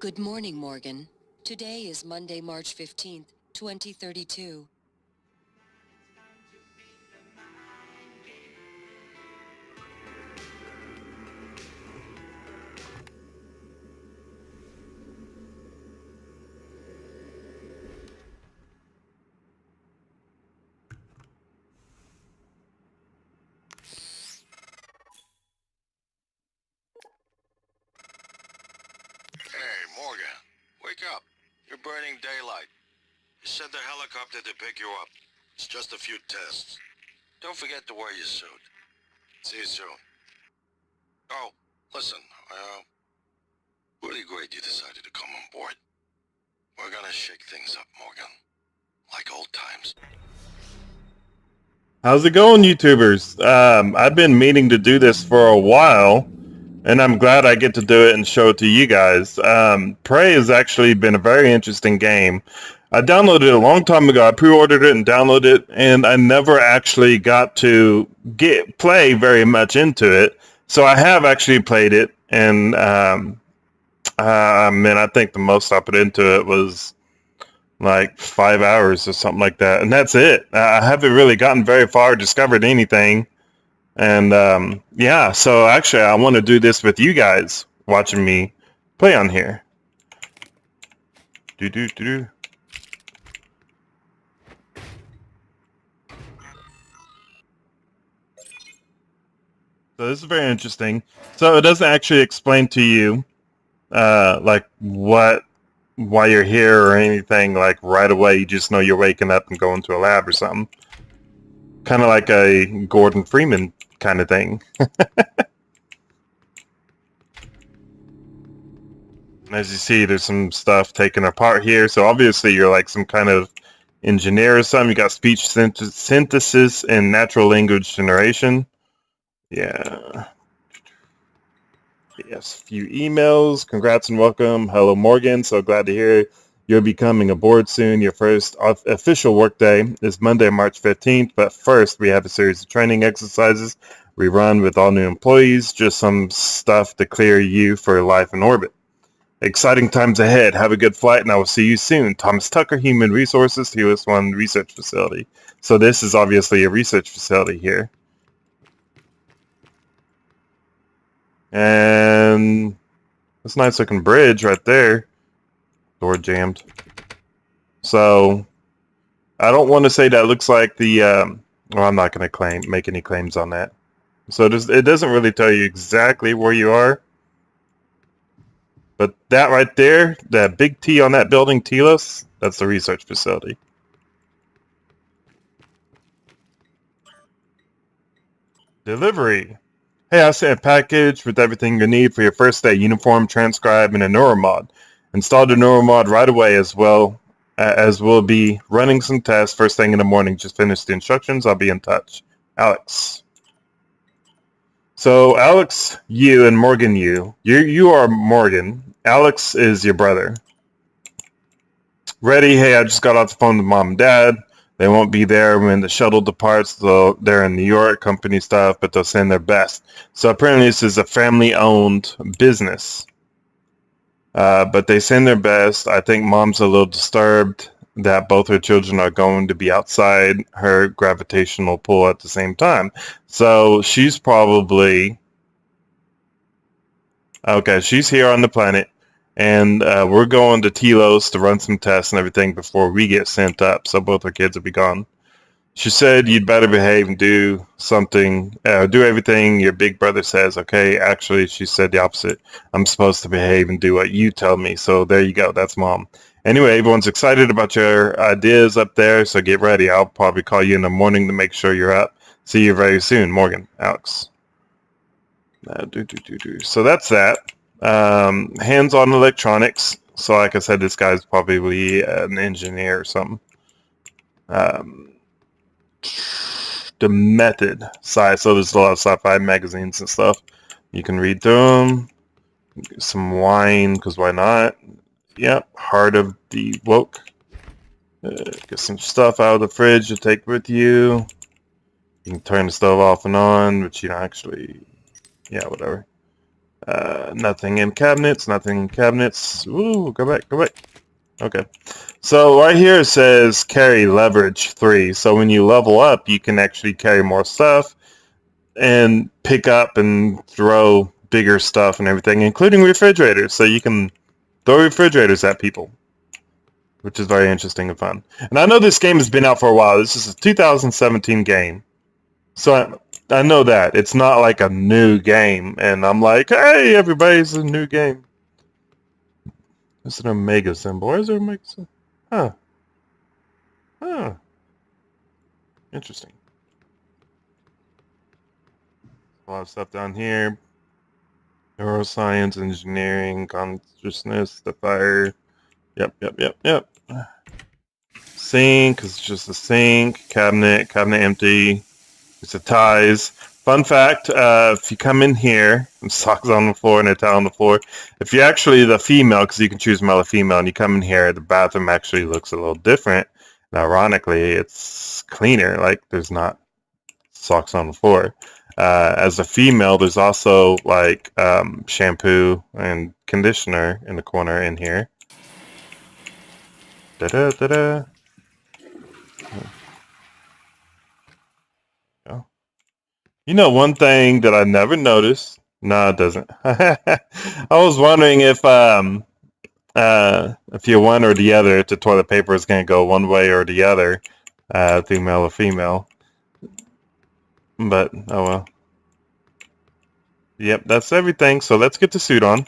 Good morning, Morgan. Today is Monday, March 15th, 2032. Hey, Morgan. Wake up. You're burning daylight. You sent the helicopter to pick you up. It's just a few tests. Don't forget to wear your suit. See you soon. Oh, listen, really great you decided to come on board. We're gonna shake things up, Morgan. Like old times. How's it going, YouTubers? I've been meaning to do this for a while, and I'm glad I get to do it and show it to you guys. Prey has actually been a very interesting game. I downloaded it a long time ago. I pre-ordered it and downloaded it, and I never actually got to play very much into it. So I have actually played it, and I think the most I put into it was like 5 hours or something like that, and that's it. I haven't really gotten very far, discovered anything, and yeah. So actually, I want to do this with you guys watching me play on here. Do do do do. So this is very interesting. So it doesn't actually explain to you like why you're here or anything like right away. You just know you're waking up and going to a lab or something. Kind of like a Gordon Freeman kind of thing. As you see, there's some stuff taken apart here. So obviously you're like some kind of engineer or something. You got speech synthesis and natural language generation. Yeah. Yes, a few emails. Congrats and welcome. Hello, Morgan. So glad to hear you're becoming aboard soon. Your first official workday is Monday, March 15th. But first, we have a series of training exercises we run with all new employees. Just some stuff to clear you for life in orbit. Exciting times ahead. Have a good flight, and I will see you soon. Thomas Tucker, Human Resources, Helix One Research Facility. So this is obviously a research facility here. And this nice looking bridge right there. Door jammed. So I don't want to say that looks like the. Well, I'm not going to make any claims on that. So it doesn't really tell you exactly where you are. But that right there, that big T on that building, Telos, that's the research facility. Delivery. Hey, I sent a package with everything you need for your first day. Uniform, transcribe, and a neuromod. Install the neuromod right away as well as we'll be running some tests first thing in the morning. Just finish the instructions. I'll be in touch. Alex. So Alex, you, and Morgan, you are Morgan. Alex is your brother. Ready? Hey, I just got off the phone with Mom and Dad. They won't be there when the shuttle departs. They're in New York, company stuff, but they'll send their best. So apparently this is a family-owned business. But they send their best. I think Mom's a little disturbed that both her children are going to be outside her gravitational pull at the same time. So she's probably... Okay, she's here on the planet. And we're going to Telos to run some tests and everything before we get sent up. So both our kids will be gone. She said you'd better behave and do something, do everything your big brother says, okay? Actually, she said the opposite. I'm supposed to behave and do what you tell me. So there you go. That's Mom. Anyway, everyone's excited about your ideas up there, so get ready. I'll probably call you in the morning to make sure you're up. See you very soon. Morgan, Alex. So that's that. Hands-on electronics. So like I said, this guy's probably an engineer or something. The method side. So there's a lot of sci-fi magazines and stuff. You can read through them. Get some wine, because why not? Yep, Heart of the Woke. Get some stuff out of the fridge to take with you. You can turn the stove off and on, but you don't actually... Yeah, whatever. Nothing in cabinets, nothing in cabinets. Ooh, go back, go back. Okay. So right here it says carry leverage 3. So when you level up, you can actually carry more stuff and pick up and throw bigger stuff and everything, including refrigerators. So you can throw refrigerators at people, which is very interesting and fun. And I know this game has been out for a while. This is a 2017 game. So I know that. It's not like a new game. And I'm like, hey, everybody's a new game. It's an Omega symbol. Where's the Omega symbol? Huh. Huh. Interesting. A lot of stuff down here. Neuroscience, engineering, consciousness, the fire. Yep. Sink is just a sink. Cabinet empty. It's a ties. Fun fact, if you come in here, and socks on the floor and a towel on the floor, if you're actually the female, because you can choose male or female, and you come in here, the bathroom actually looks a little different. And ironically, it's cleaner, like there's not socks on the floor. As a female, there's also like shampoo and conditioner in the corner in here. Da-da. You know, one thing that I never noticed. No, it doesn't. I was wondering if you're one or the other, if the toilet paper is going to go one way or the other, female or female. But oh well. Yep, that's everything. So let's get the suit on.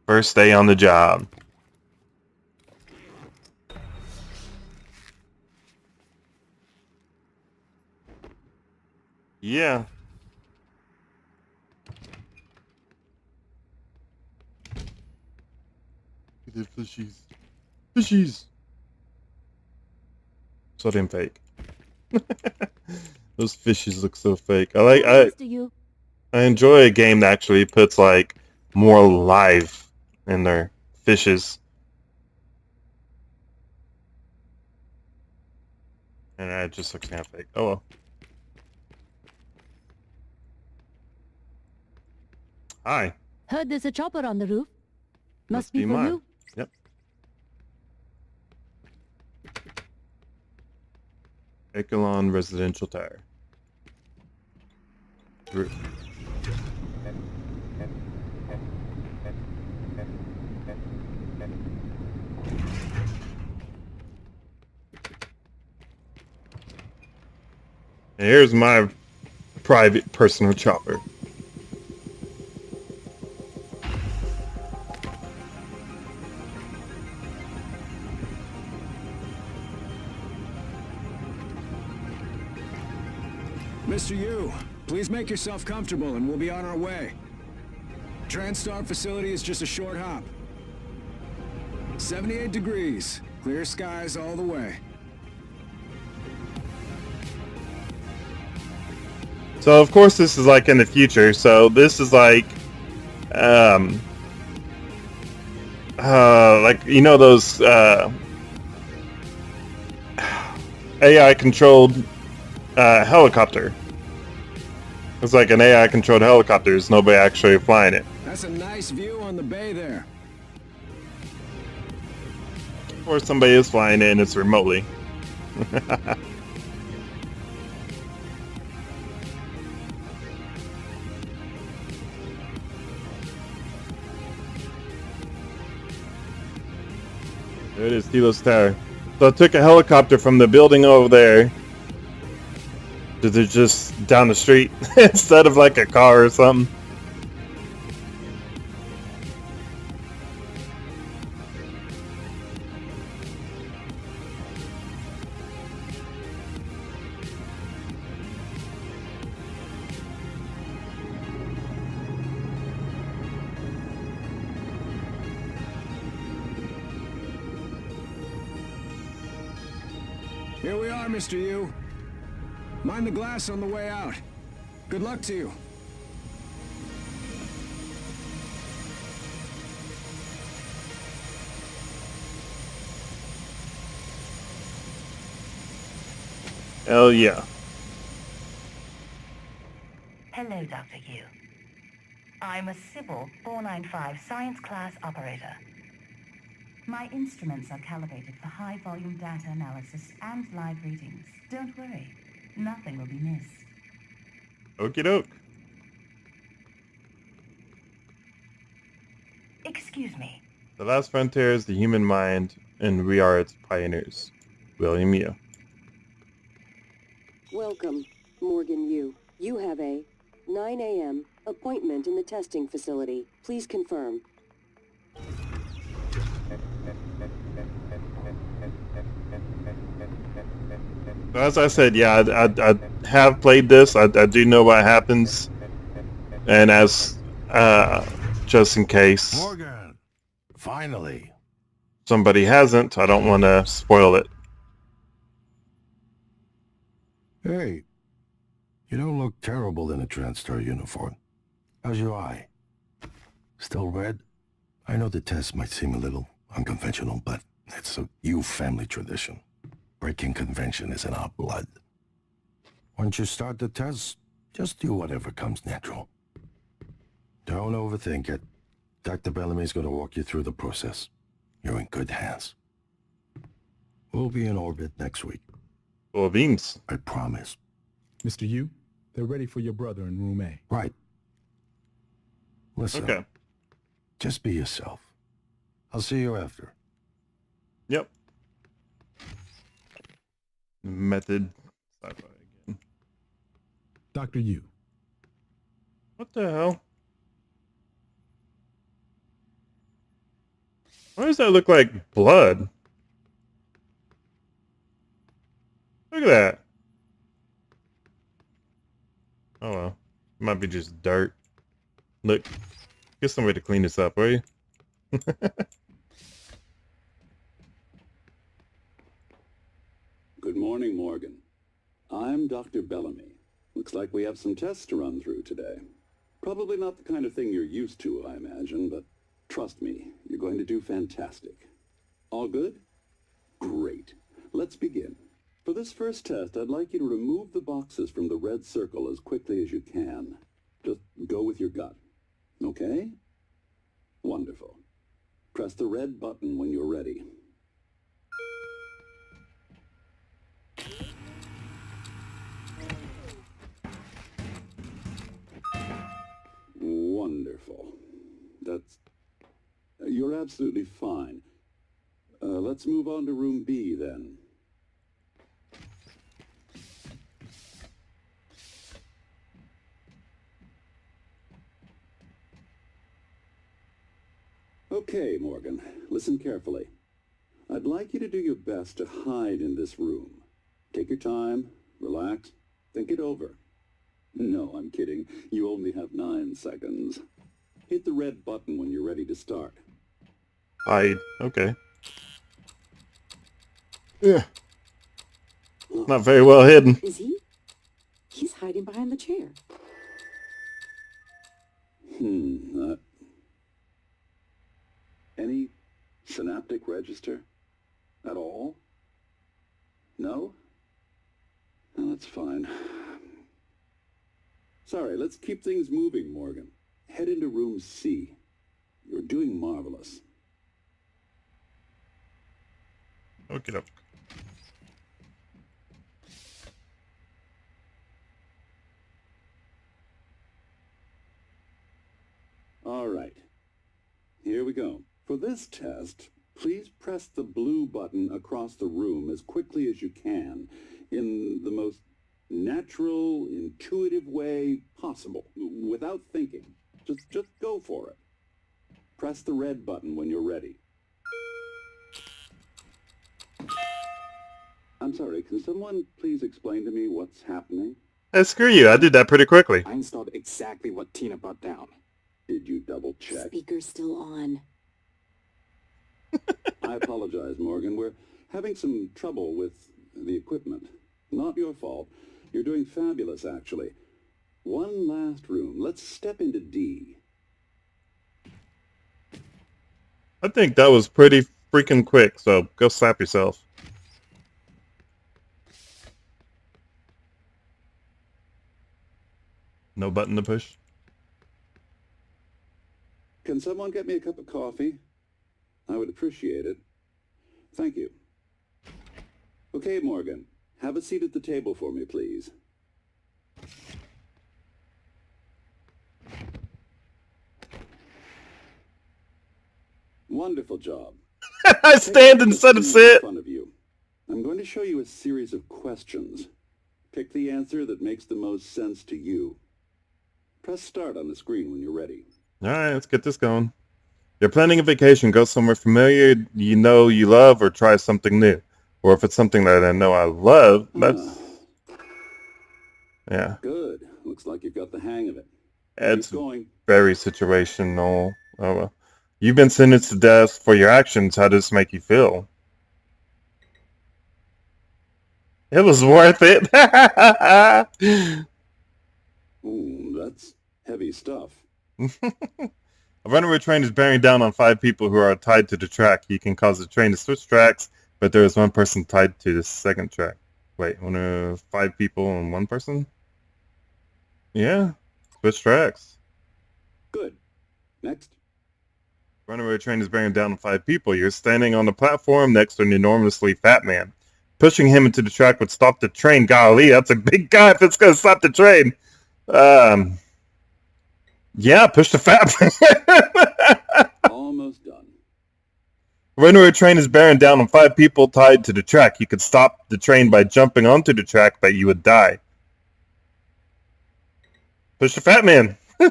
First day on the job. Yeah. The fishies. Fishies. So damn fake. Those fishies look so fake. I enjoy a game that actually puts like more life in their fishes. And it just looks kind of fake. Oh well. Hi. Heard there's a chopper on the roof. Must be for mine. you. Yep. Echelon Residential Tire. Roof. And here's my private personal chopper. Mr. Yu, please make yourself comfortable and we'll be on our way. TranStar facility is just a short hop. 78 degrees, clear skies all the way. So of course this is like in the future. So this is like you know those AI controlled helicopter. It's like an AI controlled helicopter. There's nobody actually flying it. That's a nice view on the bay there. Or somebody is flying it and it's remotely. There it is, Telos Tower. So I took a helicopter from the building over there to just down the street instead of like a car or something. Here we are, Mr. Yu. Mind the glass on the way out. Good luck to you. Hell yeah. Hello, Dr. Yu. I'm a Sybil 495 science class operator. My instruments are calibrated for high-volume data analysis and live readings. Don't worry, nothing will be missed. Okie doke. Excuse me. The last frontier is the human mind, and we are its pioneers. William Yu. Welcome, Morgan Yu. You have a 9 a.m. appointment in the testing facility. Please confirm. As I said, yeah, I have played this. I do know what happens, and as just in case Morgan, finally. somebody hasn't, I don't want to spoil it. Hey, you don't look terrible in a TranStar uniform. How's your eye? Still red? I know the test might seem a little unconventional, but it's a Yu family tradition. Breaking convention is in our blood. Once you start the test, just do whatever comes natural. Don't overthink it. Dr. Bellamy's going to walk you through the process. You're in good hands. We'll be in orbit next week. Full of beans. I promise. Mr. Yu, they're ready for your brother in room A. Right. Listen, Okay. just be yourself. I'll see you after. Yep. Method. Sci-fi again. Dr. Yu. What the hell? Why does that look like blood? Look at that. Oh well. It might be just dirt. Look. Get somebody to clean this up, will you? Good morning, Morgan. I'm Dr. Bellamy. Looks like we have some tests to run through today. Probably not the kind of thing you're used to, I imagine, but trust me, you're going to do fantastic. All good? Great. Let's begin. For this first test, I'd like you to remove the boxes from the red circle as quickly as you can. Just go with your gut. Okay? Wonderful. Press the red button when you're ready. Wonderful. You're absolutely fine. Let's move on to room B then. Okay, Morgan, listen carefully. I'd like you to do your best to hide in this room. Take your time, relax, think it over. No, I'm kidding. You only have 9 seconds. Hit the red button when you're ready to start. Hide. Okay. Yeah. Not very well hidden. Is he? He's hiding behind the chair. Any synaptic register? At all? No? No, that's fine. Sorry, let's keep things moving, Morgan. Head into room C. You're doing marvelous. Okie doke. All right. Here we go. For this test, please press the blue button across the room as quickly as you can in the most natural, intuitive way possible, without thinking. Just go for it. Press the red button when you're ready. I'm sorry, can someone please explain to me what's happening? Hey, screw you. I did that pretty quickly. I installed exactly what Tina brought down. Did you double check? Speaker's still on. I apologize, Morgan. We're having some trouble with the equipment. Not your fault. You're doing fabulous, actually. One last room. Let's step into D. I think that was pretty freaking quick, so go slap yourself. No button to push. Can someone get me a cup of coffee? I would appreciate it. Thank you. Okay, Morgan. Have a seat at the table for me, please. Wonderful job. I stand instead of sit. In front of you. I'm going to show you a series of questions. Pick the answer that makes the most sense to you. Press start on the screen when you're ready. All right, let's get this going. You're planning a vacation. Go somewhere familiar you know you love, or try something new. Or if it's something that I know I love, that's... Yeah. Good. Looks like you've got the hang of it. It's Keep going. very situational. Oh, well. You've been sentenced to death for your actions. How does this make you feel? It was worth it. Ooh, that's heavy stuff. A runaway train is bearing down on 5 people who are tied to the track. You can cause the train to switch tracks, but there is one person tied to the second track. Wait, 5 people and 1 person? Yeah, switch tracks. Good. Next. Runaway train is bearing down on 5 people. You're standing on the platform next to an enormously fat man. Pushing him into the track would stop the train. Golly, that's a big guy if it's going to stop the train. Yeah, push the fat man. Almost done. Runaway train is bearing down on 5 people tied to the track. You could stop the train by jumping onto the track, but you would die. Push the fat man. You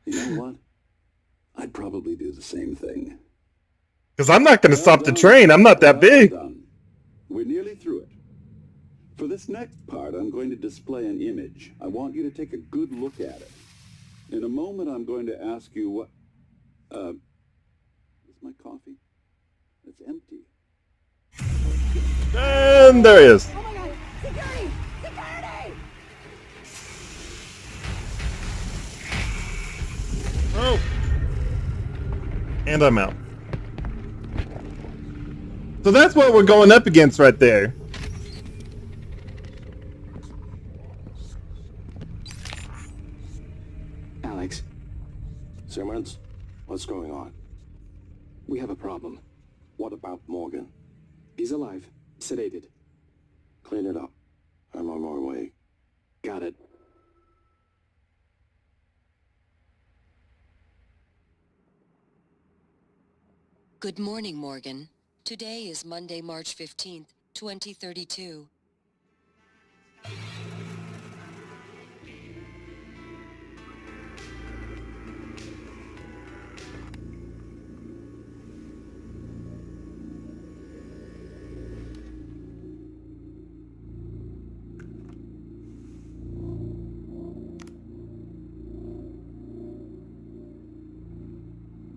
know what? I'd probably do the same thing. Because I'm not going to stop the done. train. I'm not that big. Done. We're nearly through it. For this next part, I'm going to display an image. I want you to take a good look at it. In a moment, I'm going to ask you what... is my coffee? It's empty. And there he is. Oh my god! Security! Security! Oh. And I'm out. So that's what we're going up against right there. Alex, Simmons, what's going on? we have a problem. What about Morgan? He's alive, sedated. Clean it up. I'm on my way. Got it. Good morning, Morgan. Today is Monday, March 15th, 2032.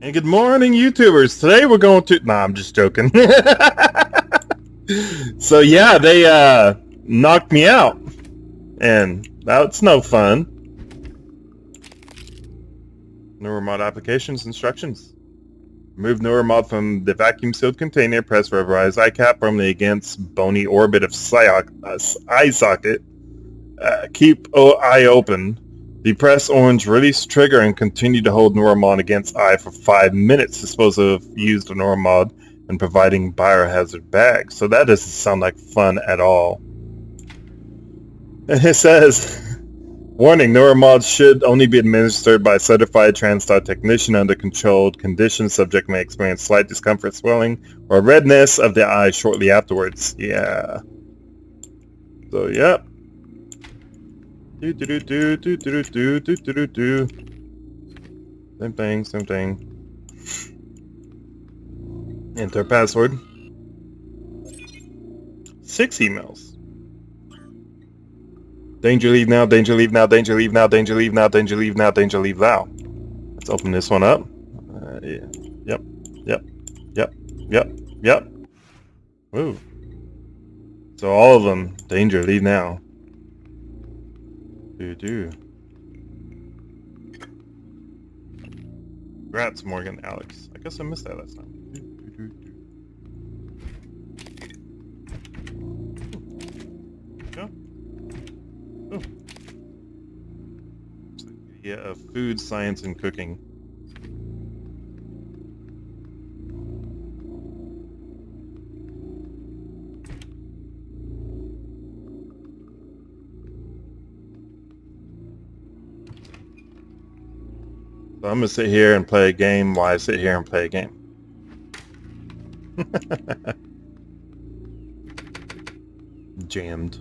And good morning, YouTubers. Today we're going to... Nah, I'm just joking. So yeah, they knocked me out. And that's no fun. Neuromod applications instructions. Remove Neuromod from the vacuum sealed container. Press rubberized eye cap firmly against bony orbit of eye socket. Keep eye open. Depress orange, release trigger, and continue to hold Neuromod against eye for 5 minutes. Dispose of used Neuromod and providing biohazard bag. So that doesn't sound like fun at all. And it says, warning, Neuromods should only be administered by a certified TranStar technician under controlled conditions. Subject may experience slight discomfort, swelling, or redness of the eye shortly afterwards. Yeah. So, yep. Same thing, same thing. Enter password. 6 emails. Danger leave now, danger leave now, danger leave now, danger leave now, danger leave now, danger leave now. Let's open this one up. Yeah. Yep, yep, yep, yep, yep. Ooh. So all of them, danger leave now. Do. Congrats, Morgan, Alex. I guess I missed that last time. Yeah. Oh. Yeah, of food, science, and cooking. So I'm gonna sit here and play a game while I sit here and play a game. Jammed.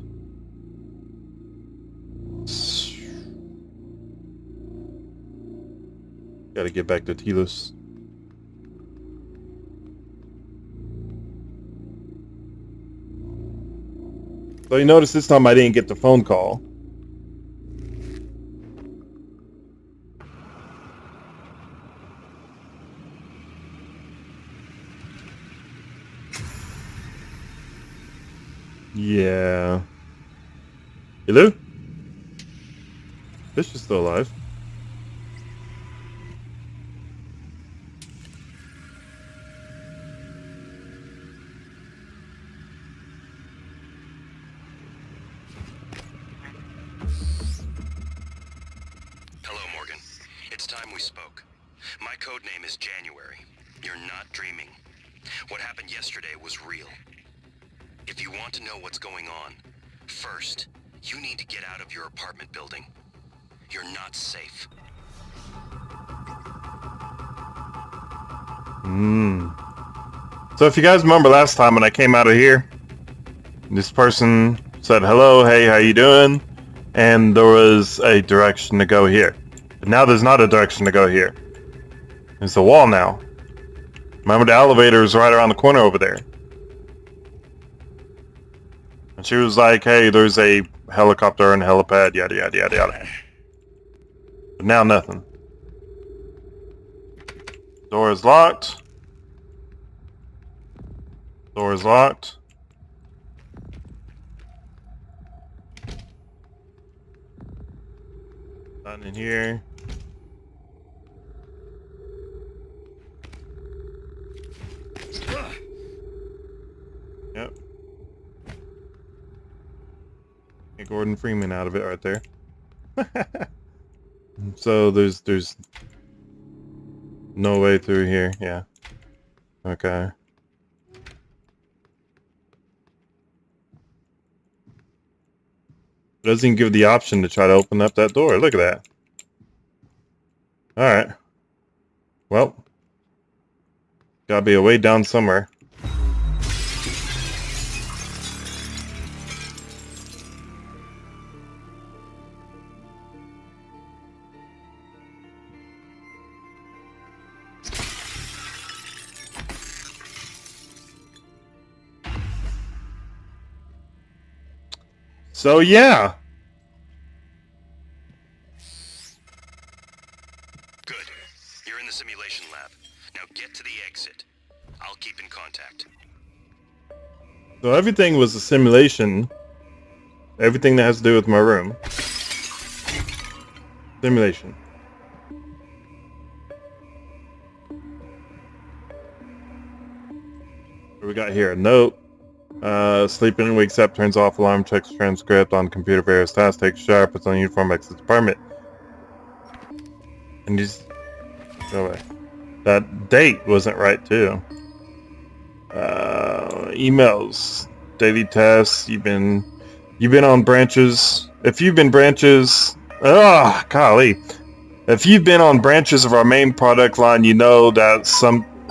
Gotta get back to Telos. So you notice this time I didn't get the phone call. Yeah. Hello? Fish is still alive. Hello, Morgan. It's time we spoke. My code name is January. You're not dreaming. What happened yesterday was real. If you want to know what's going on, first, you need to get out of your apartment building. You're not safe. So if you guys remember last time when I came out of here, this person said, hello, hey, how you doing? And there was a direction to go here. But now there's not a direction to go here. There's a wall now. Remember the elevator is right around the corner over there. And she was like, hey, there's a helicopter and a helipad, yada, yada, yada, yada. But now nothing. Door is locked. Door is locked. Not in here. Yep. Get Gordon Freeman out of it right there. So there's no way through here. Yeah. Okay. It doesn't even give the option to try to open up that door. Look at that. Alright. Well. Gotta be a way down somewhere. So yeah. Good. You're in the simulation lab. Now get to the exit. I'll keep in contact. So everything was a simulation. Everything that has to do with my room. Simulation. What we got here? A note. Sleeping, wakes up, turns off alarm, checks transcript on computer, various tasks, takes a shower, puts on uniform, exits apartment. And just go away. That date wasn't right too. Emails, daily tasks. You've been on branches. If you've been branches, golly. If you've been on branches of our main product line, you know that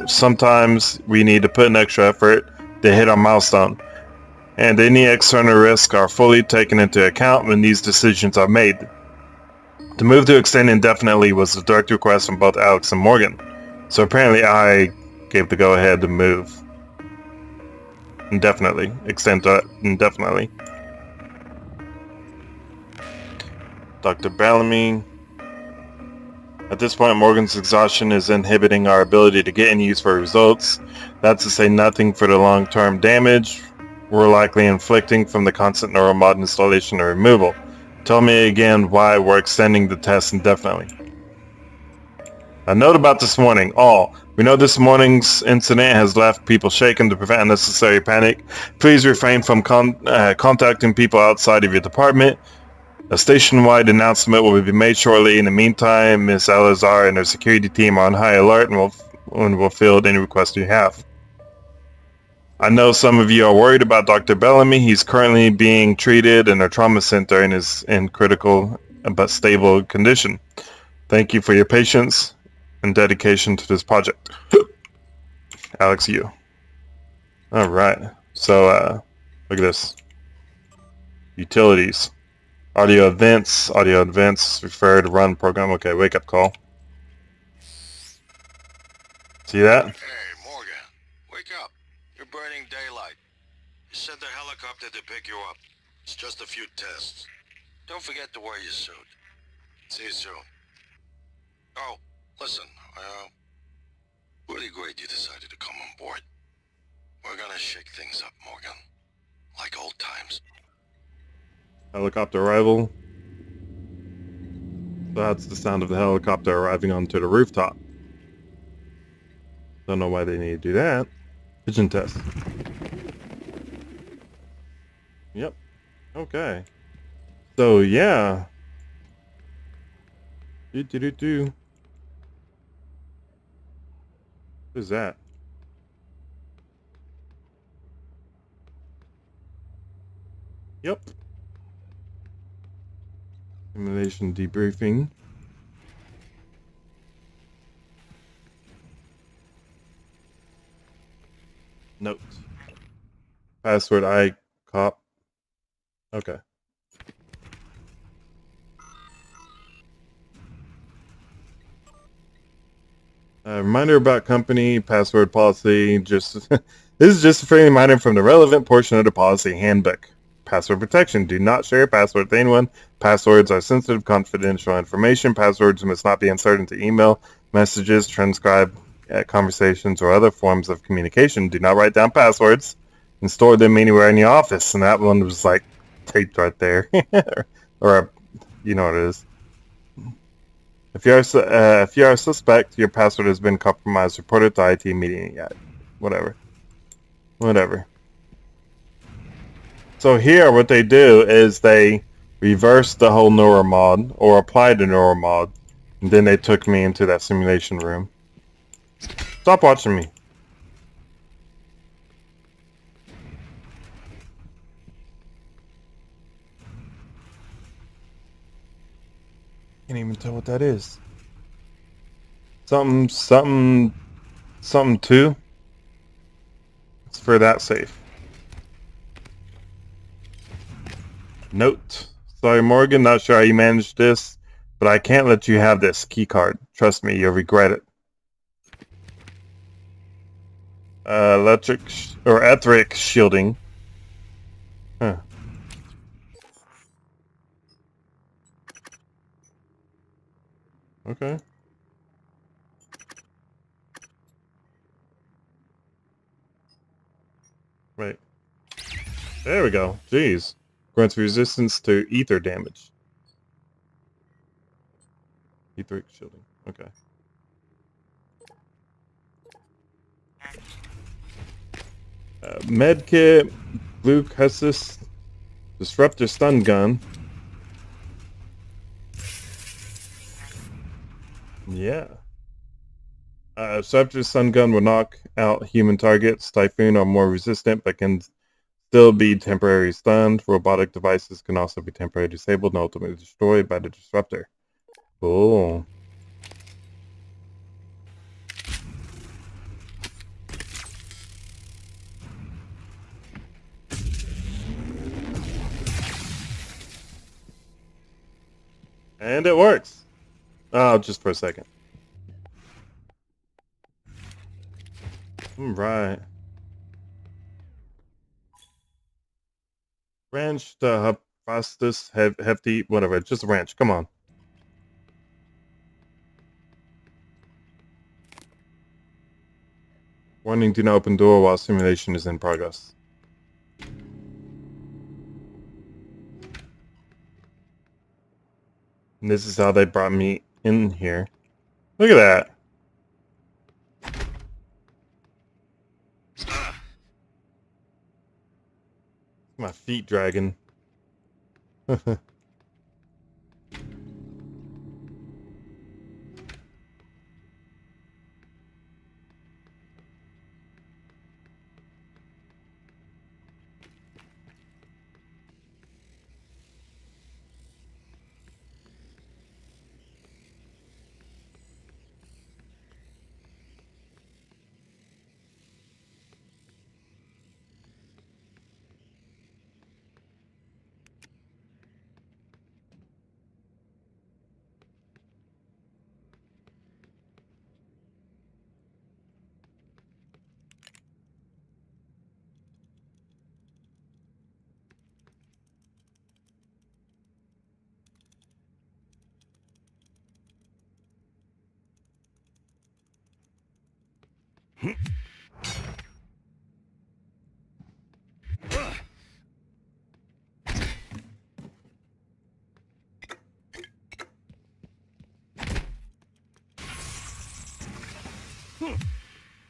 sometimes we need to put an extra effort to hit our milestone, and any external risks are fully taken into account when these decisions are made. The move to extend indefinitely was a direct request from both Alex and Morgan, so apparently I gave the go-ahead to move indefinitely, extend indefinitely. Dr. Bellamy. At this point, Morgan's exhaustion is inhibiting our ability to get any useful results. That's to say nothing for the long-term damage we're likely inflicting from the constant neuromod installation or removal. Tell me again why we're extending the test indefinitely. A note about this morning. We know this morning's incident has left people shaken. To prevent unnecessary panic, please refrain from contacting people outside of your department. A station-wide announcement will be made shortly. In the meantime, Ms. Alazar and her security team are on high alert and will field any requests you have. I know some of you are worried about Dr. Bellamy. He's currently being treated in a trauma center and is in critical but stable condition. Thank you for your patience and dedication to this project. Alex, you. Alright, so look at this. Utilities. Audio events refer to run program. Okay, wake up call. See that? Hey, Morgan. Wake up. You're burning daylight. You sent the helicopter to pick you up. It's just a few tests. Don't forget to wear your suit. See you soon. Oh, listen, really great you decided to come on board. We're gonna shake things up, Morgan. Like old times. Helicopter arrival. So that's the sound of the helicopter arriving onto the rooftop. Don't know why they need to do that. Pigeon test. Yep. Okay. So yeah. What is that? Yep. Simulation debriefing. Note. Password ICOP. Okay. Reminder about company password policy. Just this is just a friendly reminder from the relevant portion of the policy handbook. Password protection. Do not share your password with anyone. Passwords are sensitive, confidential information. Passwords must not be inserted into email, messages, transcribed conversations, or other forms of communication. Do not write down passwords and store them anywhere in your office. And that one was like taped right there, or you know what it is. If you are a suspect, your password has been compromised. Report it to IT immediately. Yeah, whatever. So here, what they do is they reverse the whole neuromod, or apply the neuromod, and then they took me into that simulation room. Stop watching me. Can't even tell what that is. Something 2. It's for that safe. Note. Sorry, Morgan, not sure how you managed this, but I can't let you have this key card. Trust me, you'll regret it. Etheric shielding. Huh. Okay. Right. There we go. Jeez. Grants resistance to ether damage. Etheric shielding. Okay. Medkit, Blue Cussus, Disruptor Stun Gun. Yeah. Disruptor Stun Gun will knock out human targets. Typhoon are more resistant but can still be temporarily stunned. Robotic devices can also be temporarily disabled and ultimately destroyed by the disruptor. Cool. And it works. Oh, just for a second. Right. Ranch, the fastest, hefty, whatever. Just a ranch. Come on. Warning, do not open door while simulation is in progress. And this is how they brought me in here. Look at that. My feet dragging.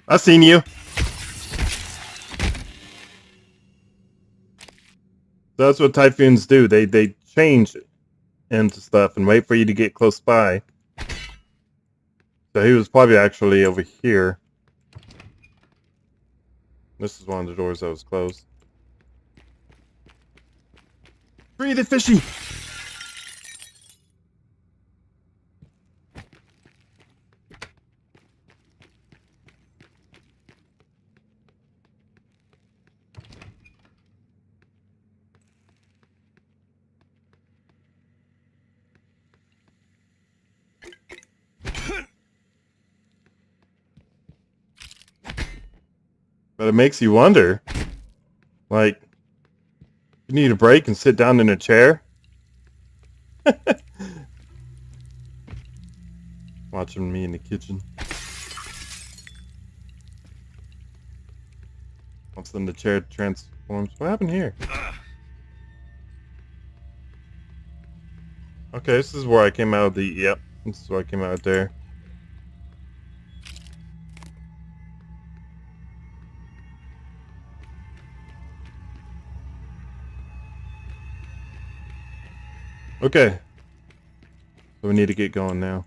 I seen you. That's what typhoons do. They change into stuff and wait for you to get close by. So he was probably actually over here. This is one of the doors that was closed. Free the fishy! But it makes you wonder, like, you need a break and sit down in a chair? Watching me in the kitchen. Once then the chair transforms. What happened here? Okay, this is where I came out of the... Yep, this is where I came out there. Okay. So we need to get going now.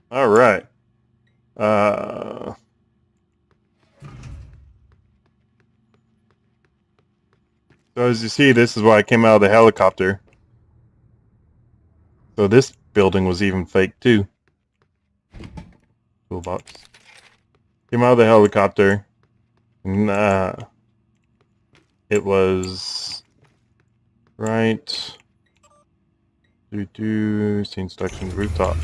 All right. So as you see, this is where I came out of the helicopter. So this building was even fake too. Toolbox. Came out of the helicopter. And, it was right. Scene selection rooftop.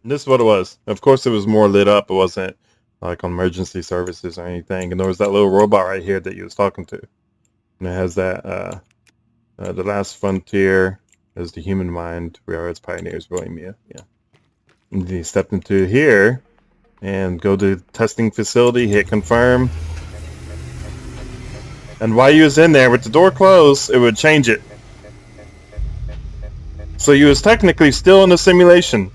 And this is what it was. Of course, it was more lit up. It wasn't like on emergency services or anything. And there was that little robot right here that you was talking to. And it has that, the last frontier is the human mind. We are its pioneers, Bohemia. Yeah. And then he stepped into here and go to the testing facility, hit confirm. And while you was in there with the door closed, it would change it. So you was technically still in the simulation.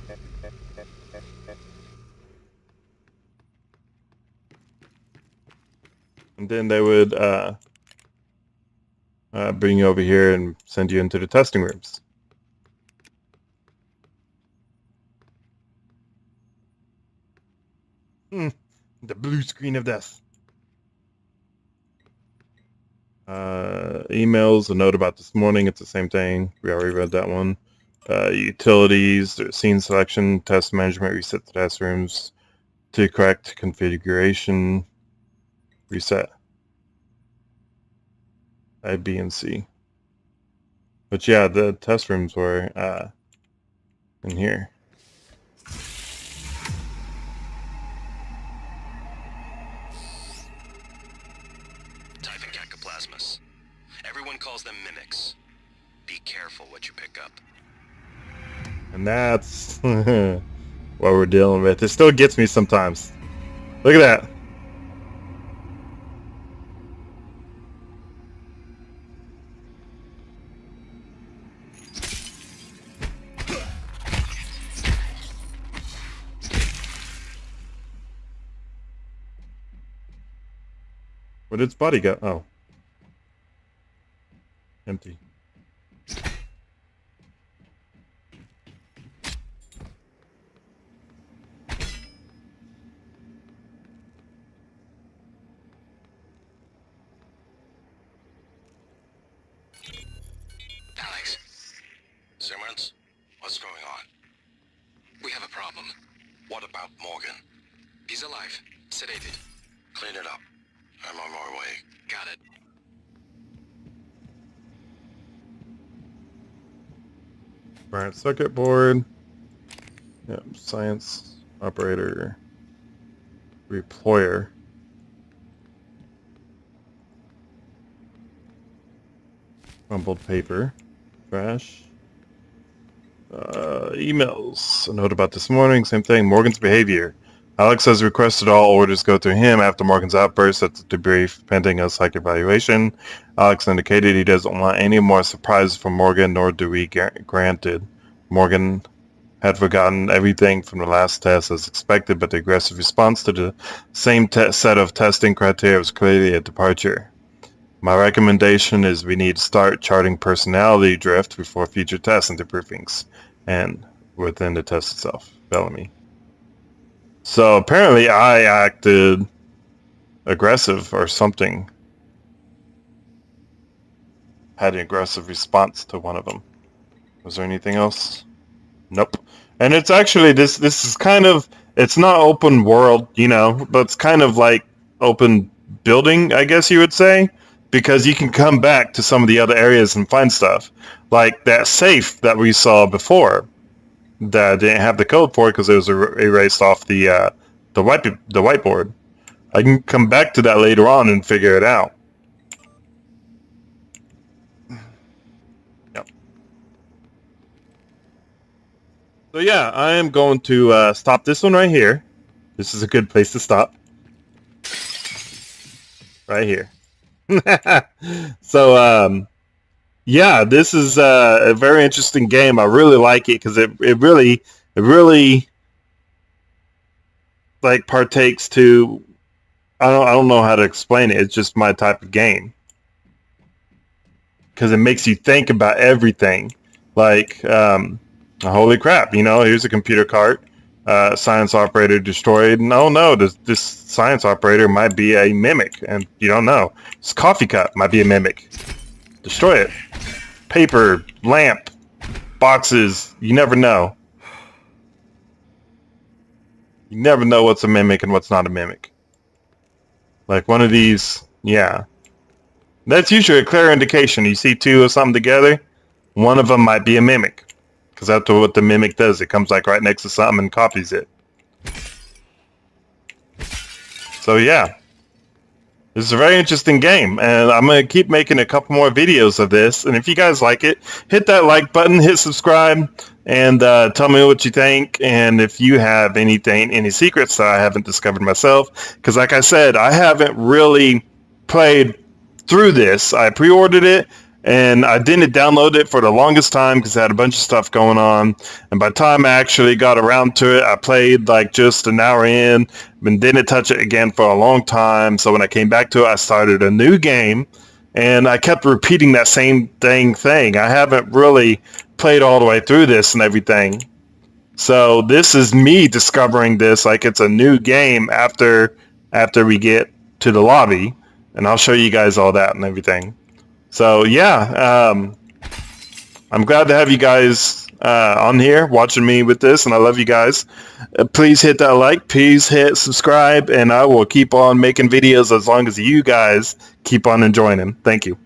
And then they would bring you over here and send you into the testing rooms. The blue screen of death. Emails, a note about this morning. It's the same thing. We already read that one. Utilities, scene selection, test management, reset the test rooms to correct configuration. Reset. A, B, and C. But yeah, the test rooms were in here. Typhon cacoplasmus. Everyone calls them mimics. Be careful what you pick up. And that's what we're dealing with. It still gets me sometimes. Look at that. Where did its body go? Oh. Empty. Alex. Simmons, what's going on? We have a problem. What about Morgan? He's alive. Sedated. Clean it up. I'm on my way. Got it. Burnt circuit board. Yep, science operator. Reployer. Crumpled paper. Trash. Emails. A note about this morning. Same thing. Morgan's behavior. Alex has requested all orders go through him after Morgan's outburst at the debrief pending a psych evaluation. Alex indicated he doesn't want any more surprises from Morgan, nor do we granted. Morgan had forgotten everything from the last test as expected, but the aggressive response to the same set of testing criteria was clearly a departure. My recommendation is we need to start charting personality drift before future tests and debriefings, and within the test itself. Bellamy. So apparently I acted aggressive or something. Had an aggressive response to one of them. Was there anything else? Nope. And it's actually, this is kind of, it's not open world, you know, but it's kind of like open building, I guess you would say. Because you can come back to some of the other areas and find stuff. Like that safe that we saw before. That I didn't have the code for because it was erased off the whiteboard. I can come back to that later on and figure it out. Yep. So yeah, I am going to stop this one right here. This is a good place to stop. Right here. So yeah, this is a very interesting game. I really like it because it really like partakes to, I don't know how to explain it. It's just my type of game because it makes you think about everything. Like holy crap, you know, here's a computer cart. Science operator destroyed. No, this science operator might be a mimic, and you don't know. This coffee cup might be a mimic. Destroy it. Paper, lamp, boxes. You never know. You never know what's a mimic and what's not a mimic. Like one of these, yeah. That's usually a clear indication. You see two of something together, one of them might be a mimic. Because that's what the mimic does. It comes like right next to something and copies it. So yeah. This is a very interesting game. And I'm going to keep making a couple more videos of this. And if you guys like it, hit that like button, hit subscribe, and tell me what you think. And if you have any secrets that I haven't discovered myself. Because like I said, I haven't really played through this. I pre-ordered it. And I didn't download it for the longest time because I had a bunch of stuff going on. And by the time I actually got around to it, I played like just an hour in and didn't touch it again for a long time. So when I came back to it, I started a new game. And I kept repeating that same thing. I haven't really played all the way through this and everything. So this is me discovering this like it's a new game after we get to the lobby. And I'll show you guys all that and everything. So yeah, I'm glad to have you guys on here watching me with this, and I love you guys. Please hit that like, please hit subscribe, and I will keep on making videos as long as you guys keep on enjoying them. Thank you.